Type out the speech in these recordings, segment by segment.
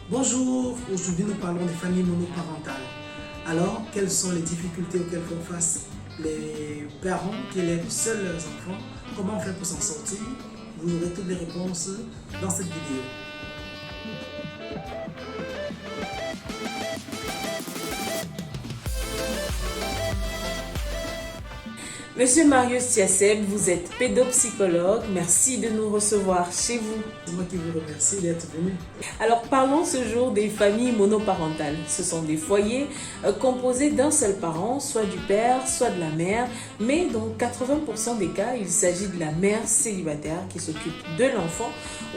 Bonjour, aujourd'hui nous parlons des familles monoparentales. Alors, quelles sont les difficultés auxquelles font face les parents qui élèvent seuls leurs enfants? Comment faire pour s'en sortir? Vous aurez toutes les réponses dans cette vidéo. Monsieur Marius Tiasseb, vous êtes pédopsychologue. Merci de nous recevoir chez vous. C'est moi qui vous remercie d'être venu. Alors parlons ce jour des familles monoparentales. Ce sont des foyers composés d'un seul parent, soit du père, soit de la mère. Mais dans 80% des cas, il s'agit de la mère célibataire qui s'occupe de l'enfant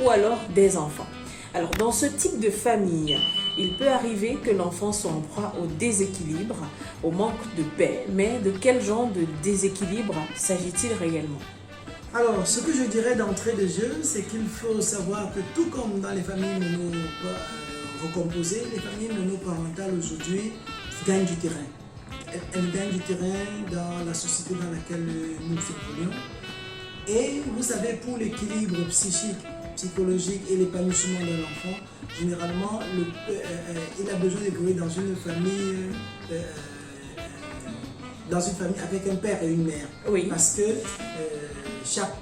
ou alors des enfants. Alors dans ce type de famille, il peut arriver que l'enfant soit en proie au déséquilibre, au manque de paix. Mais de quel genre de déséquilibre s'agit-il réellement? Alors, ce que je dirais d'entrée de jeu, c'est qu'il faut savoir que tout comme dans les familles recomposées, les familles monoparentales aujourd'hui gagnent du terrain. Elles gagnent du terrain dans la société dans laquelle nous évoluons. Et vous savez, pour l'équilibre psychique, psychologique et l'épanouissement de l'enfant, généralement, il a besoin d'évoluer dans une famille avec un père et une mère. Oui. Parce que chaque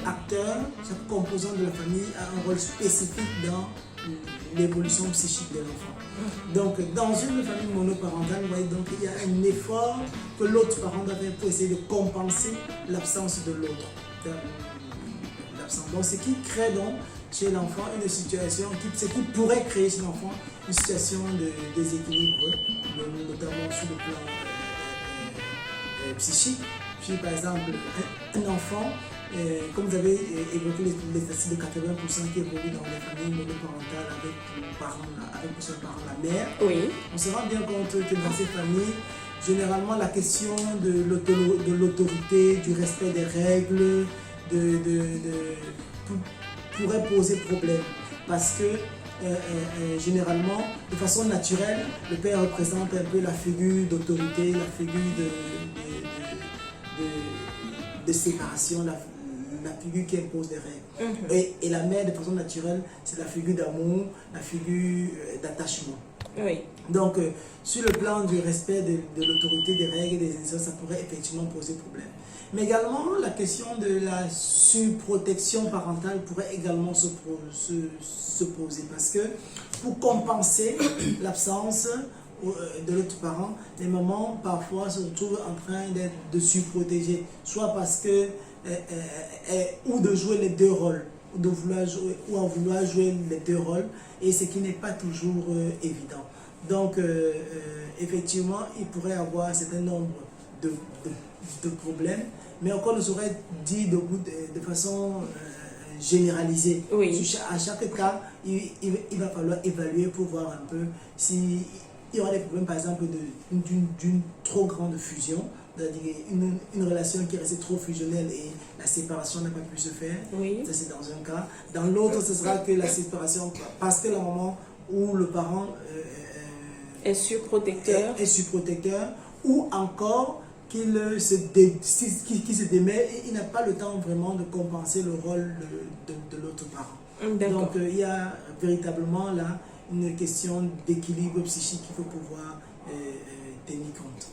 acteur, chaque composant de la famille a un rôle spécifique dans l'évolution psychique de l'enfant. Donc, dans une famille monoparentale, vous voyez, donc, il y a un effort que l'autre parent doit faire pour essayer de compenser l'absence de l'autre. Donc, ce qui crée donc chez l'enfant une situation, ce qui pourrait créer chez l'enfant une situation de déséquilibre, notamment sur le plan psychique. Puis, par exemple, un enfant, comme vous avez évoqué les statistiques de 80% qui évoluent dans les familles monoparentales avec pour son parent la mère, Oui. on se rend bien compte que dans ces familles, généralement la question de l'autorité, du respect des règles, pourrait poser problème. Parce que généralement, de façon naturelle, le père représente un peu la figure d'autorité, la figure de séparation, la figure qui impose des règles. Et la mère, de façon naturelle, c'est la figure d'amour, la figure d'attachement. Oui. Donc, sur le plan du respect de l'autorité, des règles et des instances, ça pourrait effectivement poser problème. Mais également, la question de la surprotection parentale pourrait également se poser. Parce que pour compenser l'absence de l'autre parent, les mamans parfois se retrouvent en train de surprotéger. Soit parce que, ou de jouer les deux rôles, ou en vouloir jouer les deux rôles, et ce qui n'est pas toujours évident. Donc, effectivement, il pourrait y avoir un certain nombre de problèmes, mais encore nous aurait dit de façon généralisée. Oui. À chaque cas, il va falloir évaluer pour voir un peu s'il y aura des problèmes, par exemple, d'une trop grande fusion, c'est-à-dire une relation qui est restée trop fusionnelle et la séparation n'a pas pu se faire. Oui. Ça, c'est dans un cas. Dans l'autre, ce sera que la séparation, parce que le moment où le parent Est surprotecteur. est surprotecteur, ou encore qu'il se démet et il n'a pas le temps vraiment de compenser le rôle de l'autre parent. Donc, il y a véritablement là une question d'équilibre psychique qu'il faut pouvoir tenir compte.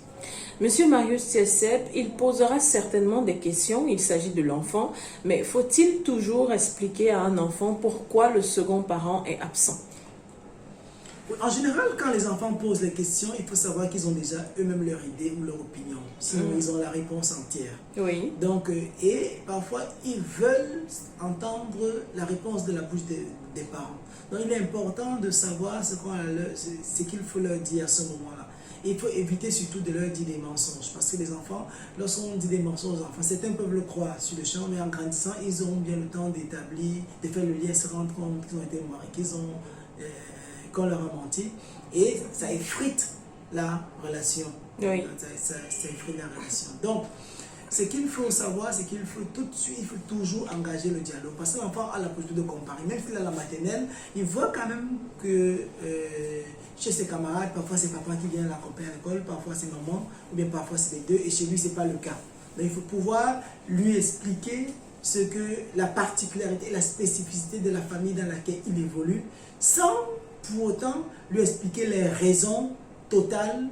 Monsieur Marius Tiasseb, il posera certainement des questions, il s'agit de l'enfant, mais faut-il toujours expliquer à un enfant pourquoi le second parent est absent? En général, quand les enfants posent les questions, il faut savoir qu'ils ont déjà eux-mêmes leur idée ou leur opinion. Sinon, ils ont la réponse entière. Oui. Donc, et parfois, ils veulent entendre la réponse de la bouche des parents. Donc, il est important de savoir ce qu'il faut leur dire à ce moment-là. Et il faut éviter surtout de leur dire des mensonges. Parce que les enfants, lorsqu'on dit des mensonges aux enfants, certains peuvent le croire sur le champ, mais en grandissant, ils auront bien le temps d'établir, de faire le lien, se rendre compte qu'ils ont été mariés, qu'on leur a menti. Et ça effrite la relation. Oui. Ça effrite la relation. Donc, ce qu'il faut savoir, c'est qu'il faut tout de suite, il faut toujours engager le dialogue. Parce que l'enfant a la possibilité de comparer. Même s'il a la maternelle, il voit quand même que chez ses camarades, parfois c'est papa qui vient l'accompagner à l'école, parfois c'est maman, ou bien parfois c'est les deux, et chez lui, ce n'est pas le cas. Mais il faut pouvoir lui expliquer ce que la particularité et la spécificité de la famille dans laquelle il évolue, sans pour autant lui expliquer les raisons totales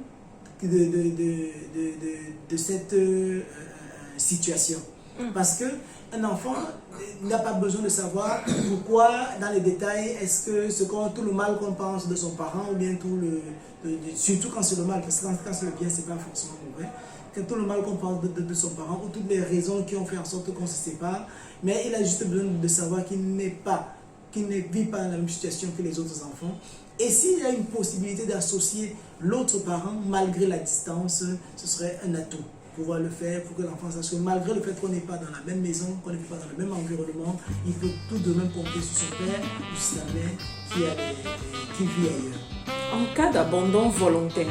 de cette situation. Parce qu'un enfant n'a pas besoin de savoir pourquoi, dans les détails, est-ce que tout le mal qu'on pense de son parent, ou bien surtout quand c'est le mal, parce que quand c'est le bien, c'est pas forcément mauvais, que tout le mal qu'on pense de son parent, ou toutes les raisons qui ont fait en sorte qu'on se sépare, mais il a juste besoin de savoir qu'il ne vit pas dans la même situation que les autres enfants. Et s'il y a une possibilité d'associer l'autre parent, malgré la distance, ce serait un atout. Pouvoir le faire pour que l'enfant sache que malgré le fait qu'on n'est pas dans la même maison, qu'on n'est pas dans le même environnement, il peut tout de même compter sur son père ou sur sa mère qui vit ailleurs. En cas d'abandon volontaire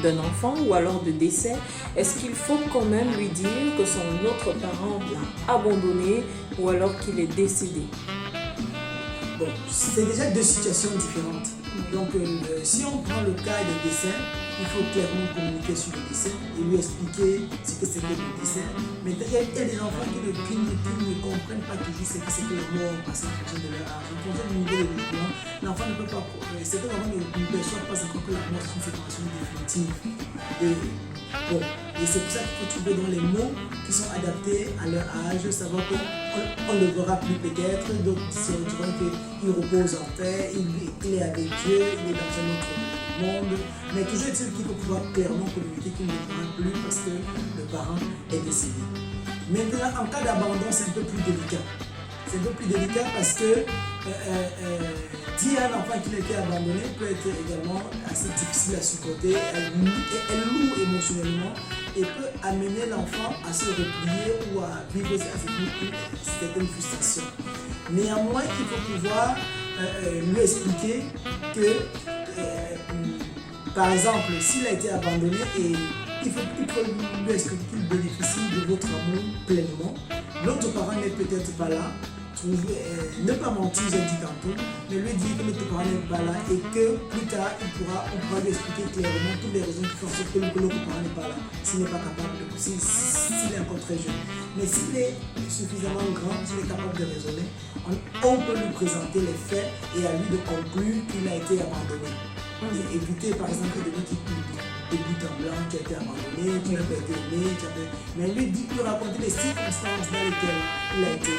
d'un enfant ou alors de décès, est-ce qu'il faut quand même lui dire que son autre parent l'a abandonné ou alors qu'il est décédé? Bon, c'est déjà deux situations différentes. Donc, si on prend le cas de décès, il faut clairement communiquer sur le décès et lui expliquer ce que c'est que le décès. Mais il y a des enfants qui ne comprennent pas toujours ce que c'est que la mort parce en fonction de leur âge. En fonction du niveau de développement, l'enfant ne peut pas, certains enfants ne perçoivent pas encore que la mort est une séparation définitive. Et c'est pour ça qu'il faut trouver dans les mots qui sont adaptés à leur âge, savoir qu'on ne le verra plus peut-être, d'autres diront qu'il repose en paix, il est avec Dieu, il est dans un autre monde. Mais toujours est-il qu'il faut pouvoir clairement communiquer qu'il ne le verra plus parce que le parent est décédé. Maintenant, en cas d'abandon, c'est un peu plus délicat. C'est un peu plus délicat parce que dire à un enfant qu'il a été abandonné peut être également assez difficile à supporter. Elle loue émotionnellement et peut amener l'enfant à se replier ou à vivre certaines frustrations. Néanmoins, il faut pouvoir lui expliquer que, par exemple, s'il a été abandonné, il faut lui expliquer qu'il bénéficie de votre amour pleinement. L'autre parent n'est peut-être pas là. Ne pas mentir, j'ai dit tantôt, mais lui dire que l'autre parent n'est pas là et que plus tard, on pourra lui expliquer clairement toutes les raisons qui font que l'autre parent n'est pas là, s'il n'est pas capable s'il est encore très jeune. Mais s'il est suffisamment grand, s'il est capable de raisonner, on peut lui présenter les faits et à lui de conclure qu'il a été abandonné. Et éviter par exemple de lui qui de but en blanc, qui a été abandonné, qui n'a pas été aimé, mais lui raconter les circonstances dans lesquelles il a été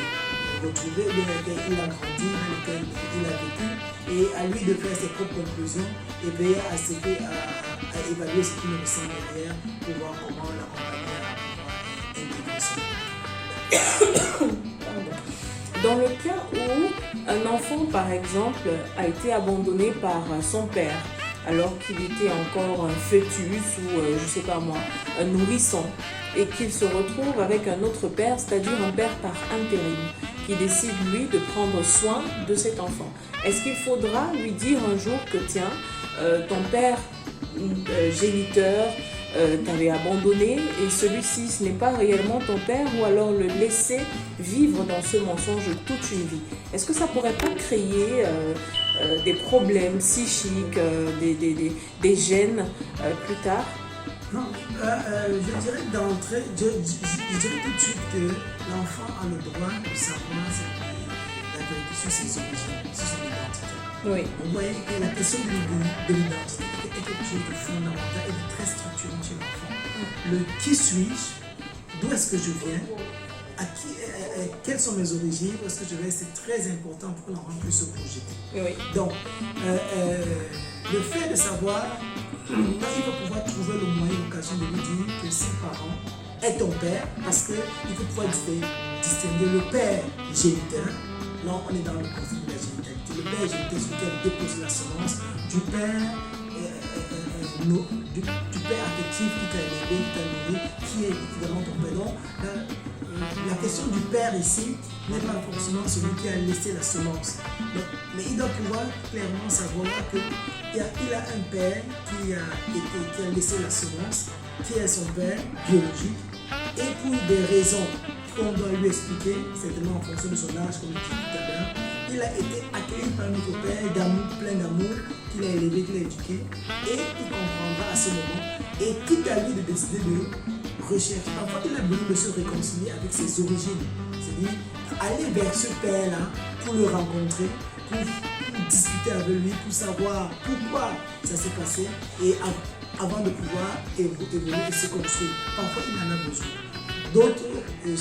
retrouvé, dans lesquelles il a grandi, dans lesquelles il a vécu, et à lui de faire ses propres conclusions et veiller à évaluer ce qu'il ressent derrière pour voir comment l'accompagner à intégrer. Dans le cas où un enfant, par exemple, a été abandonné par son père, alors qu'il était encore un fœtus ou, je sais pas moi, un nourrisson, et qu'il se retrouve avec un autre père, c'est-à-dire un père par intérim, qui décide, lui, de prendre soin de cet enfant. Est-ce qu'il faudra lui dire un jour que, tiens, ton père géniteur t'avait abandonné et celui-ci, ce n'est pas réellement ton père, ou alors le laisser vivre dans ce mensonge toute une vie? Est-ce que ça pourrait pas créer des problèmes psychiques, des gènes plus tard? Non, je dirais d'entrée, je dirais tout de suite que l'enfant a le droit de savoir la vérité sur ses origines, sur son identité. Oui. Vous voyez que la question de l'identité est quelque chose de fondamental et de très structurant chez l'enfant. Le qui suis-je, d'où est-ce que je viens, quelles sont mes origines, où est-ce que je vais, c'est très important pour que l'enfant puisse se projeter. Oui. Donc, le fait de savoir, il faut pouvoir trouver le moyen, l'occasion de lui dire que ses parents est ton père, parce qu'il faut pouvoir distinguer le père géniteur. Là, on est dans le concept de la génitalité. Le père géniteur, c'est lequel dépose la semence du père, du père affectif qui t'a élevé, qui t'a nourri, qui est évidemment ton père. Donc, la question du père ici n'est pas forcément celui qui a laissé la semence. Mais il doit pouvoir clairement savoir qu'il a un père qui a laissé la semence, qui est son père biologique, et pour des raisons qu'on doit lui expliquer, certainement en fonction de son âge, comme je disais tout à l'heure, il a été accueilli par notre père plein d'amour, qu'il a élevé, qu'il a éduqué, et il comprendra à ce moment, et quitte à lui de décider de recherche. Parfois, il a besoin de se réconcilier avec ses origines. C'est-à-dire aller vers ce père-là pour le rencontrer, pour discuter avec lui, pour savoir pourquoi ça s'est passé et avant de pouvoir évoluer et se construire. Parfois, il en a besoin. D'autres, chez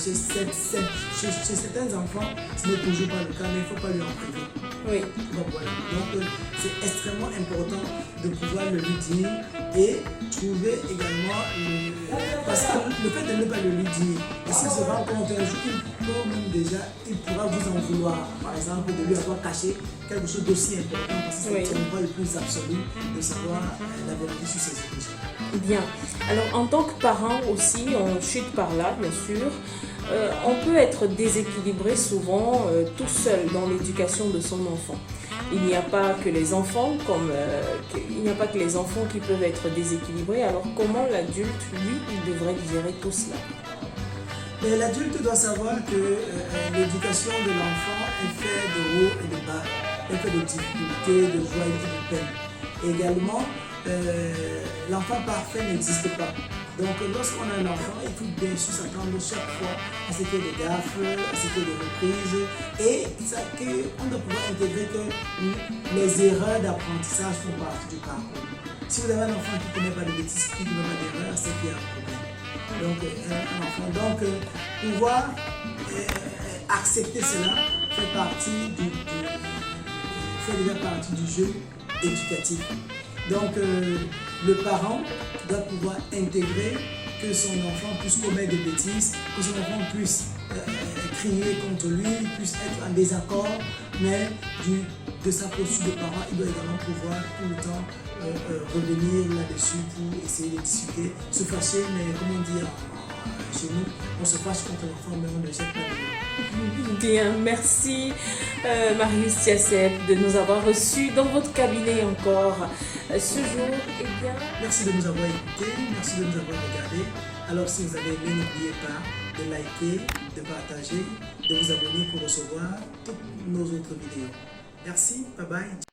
certains enfants, ce n'est toujours pas le cas, mais il ne faut pas lui en priver. Oui. Donc voilà, donc c'est extrêmement important de pouvoir le lui dire et trouver également parce que le fait de ne pas le lui dire, et s'il se rend compte un jour, il pourra vous en vouloir, par exemple, de lui avoir caché quelque chose d'aussi important parce que Oui. ce n'est pas le plus absolu de savoir la vérité sur ses origines. Bien. Alors, en tant que parent aussi, on chute par là, bien sûr. On peut être déséquilibré souvent tout seul dans l'éducation de son enfant. Il n'y a pas que les enfants qui peuvent être déséquilibrés. Alors, comment l'adulte, lui, il devrait gérer tout cela? Mais l'adulte doit savoir que l'éducation de l'enfant est faite de haut et de bas, est faite de difficultés, de joie et de peine. Également, l'enfant parfait n'existe pas. Donc lorsqu'on a un enfant, il faut bien sûr s'attendre chaque fois à ce qu'il y ait des gaffes, à ce qu'il y ait des reprises et qu'on doit pouvoir intégrer que les erreurs d'apprentissage font partie du parcours. Si vous avez un enfant qui ne commet pas de bêtises, qui ne commet pas d'erreurs, c'est qu'il y a un problème. Donc un enfant, pouvoir accepter cela fait déjà partie du jeu éducatif. Donc le parent doit pouvoir intégrer que son enfant puisse commettre des bêtises, que son enfant puisse crier contre lui, puisse être en désaccord, mais de sa posture de parent, il doit également pouvoir tout le temps revenir là-dessus pour essayer de discuter, se fâcher, mais comme on dit chez nous, on se fâche contre l'enfant, mais on ne le jette pas de lui. Bien, merci Marius Tiassep de nous avoir reçus dans votre cabinet encore ce jour. Eh bien, merci de nous avoir écoutés, merci de nous avoir regardés. Alors si vous avez aimé, n'oubliez pas de liker, de partager, de vous abonner pour recevoir toutes nos autres vidéos. Merci, bye bye.